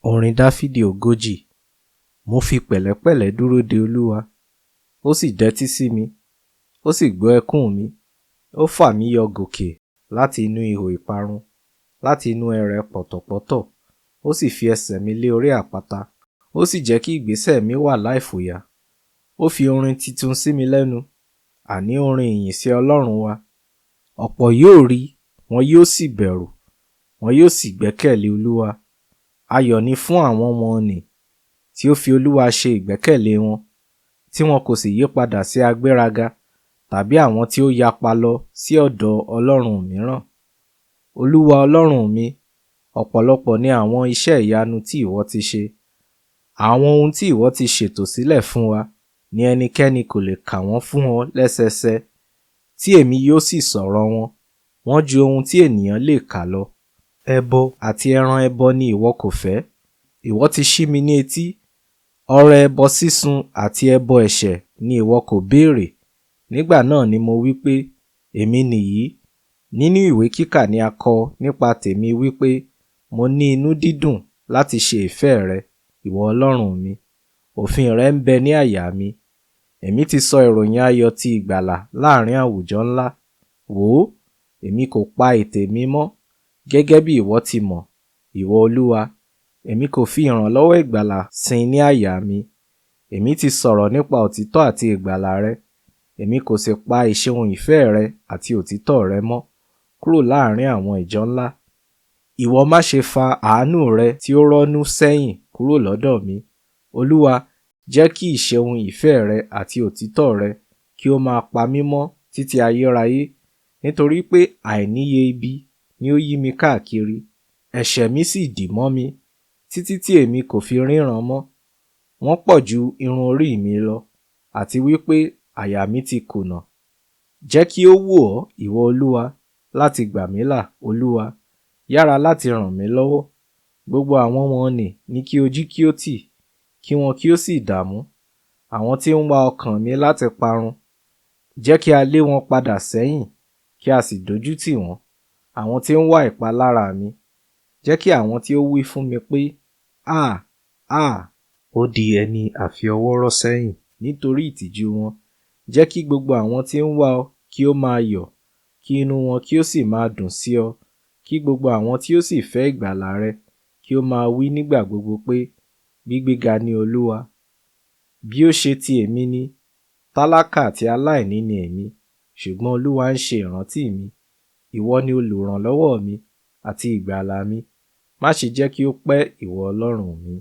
Orin Dáfídì 40. Mo fi pẹ̀lẹ́pẹ̀lẹ́ dúró de Olúwa, ó sì dẹ́tí sí mi, ó sì gbọ́ ẹkún mi. Ó fà mí yọ gòkè láti inú ihò ìparun, láti inú ẹrẹ̀ pọ̀tọ̀pọ̀tọ̀. Ó sì fi ẹsẹ̀ mi lé orí àpáta, ó sì jẹ́ kí ìgbésẹ̀ mi wà láìfòyà. Ó fi orin titun sí mi lẹ́nu, àní orin ìyìn sí Ọlọ́run wa. Ọ̀pọ̀ yóò rí, wọn yóò sì bẹ̀rù, wọn yóò sì gbẹ́kẹ̀lé Olúwa. Ayọ̀ ni fún àwọn wọ̀n-ọn-nì tí ó fi Olúwa ṣe ìgbẹ́kẹ̀lé wọn, tí wọn kò sì yípadà sí agbéraga, tàbí àwọn tí ó yapa lọ sí ọ̀dọ̀ ọlọ́run mìíràn. Olúwa Ọlọ́run mi, ọ̀pọ̀lọpọ̀ ni àwọn iṣẹ́ ìyanu tí ìwọ ti ṣe. Àwọn ohun tí ìwọ ti ṣètò sílẹ̀ fún wa ni ẹnikẹ́ni kò lè kà wọ́n fún ọ lẹ́sẹẹsẹ. Tí èmi yóò sì sọ̀rọ̀ wọn, wọ́n ju ohun tí ènìyàn lè kà lọ. Ẹbọ àti ẹran ẹbọ ni ìwọ kò fẹ́. Ìwọ ti ṣí mi ní etí. Ọrẹ ẹbọ sísun àti ẹbọ ẹ̀ṣẹ̀ ni ìwọ kò béèrè. Nígbà náà ni mo wí pé, èmi nìyí. Nínú ìwé kíkà ni a kọ nípa tèmi wípé, mo ní inú dídùn láti ṣe ìfẹ́ rẹ, ìwọ Ọlọ́run mi. Òfin rẹ ń bẹ ní àyà mi. Èmi ti sọ ìròyìn ayọ̀ ti ìgbàlà láàrin àwùjọ ńlá. Wò ó, èmi kò pa ètè mi mọ́, gẹ́gẹ́ bí ìwọ ti mọ̀, ìwọ Olúwa. Èmi kò fi ìrànlọ́wọ́ ìgbàlà sin ní àyà mi. Èmi ti sọ̀rọ̀ nípa òtítọ́ àti ìgbàlà rẹ. Èmi kò sì pa ìṣeun ìfẹ́ rẹ àti òtítọ́ rẹ mọ́ kúrò láàrin àwọn ìjọ ńlá. Ìwọ má ṣe fa àánú rẹ tí ó rọ́nú sẹ́yìn kúrò lọ́dọ̀ mi. Olúwa, jẹ́ kí ìṣeun ìfẹ́ rẹ àti òtítọ́ rẹ kí ó máa pa mí mọ́ títí ayérayé, nítorí pé àìníye ibi ni ó yí mi káàkiri. Ẹ̀ṣẹ̀ mi sì dì mọ́ mi, títí tí èmi kò fi ríran mọ́. Wọ́n pọ̀ ju irun orí mi lọ, àti wípé àyà mi ti kùnà. Jẹ́ kí ó wù ọ́, ìwọ Olúwa, láti gbà mí là, Olúwa. Yára láti ràn mí lọ́wọ́. Gbogbo àwọn wọ̀n-ọn-nì ní kí ojú kí ó tì, kí wọn kí ó sì dààmú. Àwọn tí ń wá ọkàn mi láti parun. Jẹ́ kí a lé wọn padà sẹ́yìn, kí a sì dójú tì wọ́n. Àwọn tí ń wá ìpalára mi. Jẹ́ kí àwọn tí ó wí fún mi pé, háà, háà, ó di ẹni àfi-ọwọ́-rọ́ sẹ́yìn nítorí ìtìjú wọn. Jẹ́ kí gbogbo àwọn tí ń wá ọ kí ó máa yọ̀, kí inú wọn kí ó sì máa dùn sí ọ. Kí gbogbo àwọn tí ó sì fẹ́ ìgbàlà rẹ kí ó máa wí nígbà gbogbo pé, gbígbéga ni Olúwa. Bí ó ṣe ti èmi ni, tálákà àti aláìní ni èmi, ṣùgbọ́n Olúwa ń ṣe ìrántí mi. Ìwọ ni olùrànlọ́wọ́ mi àti ìgbàlà mi. Má ṣe jẹ́ kí ó pẹ́, ìwọ Ọlọ́run mi.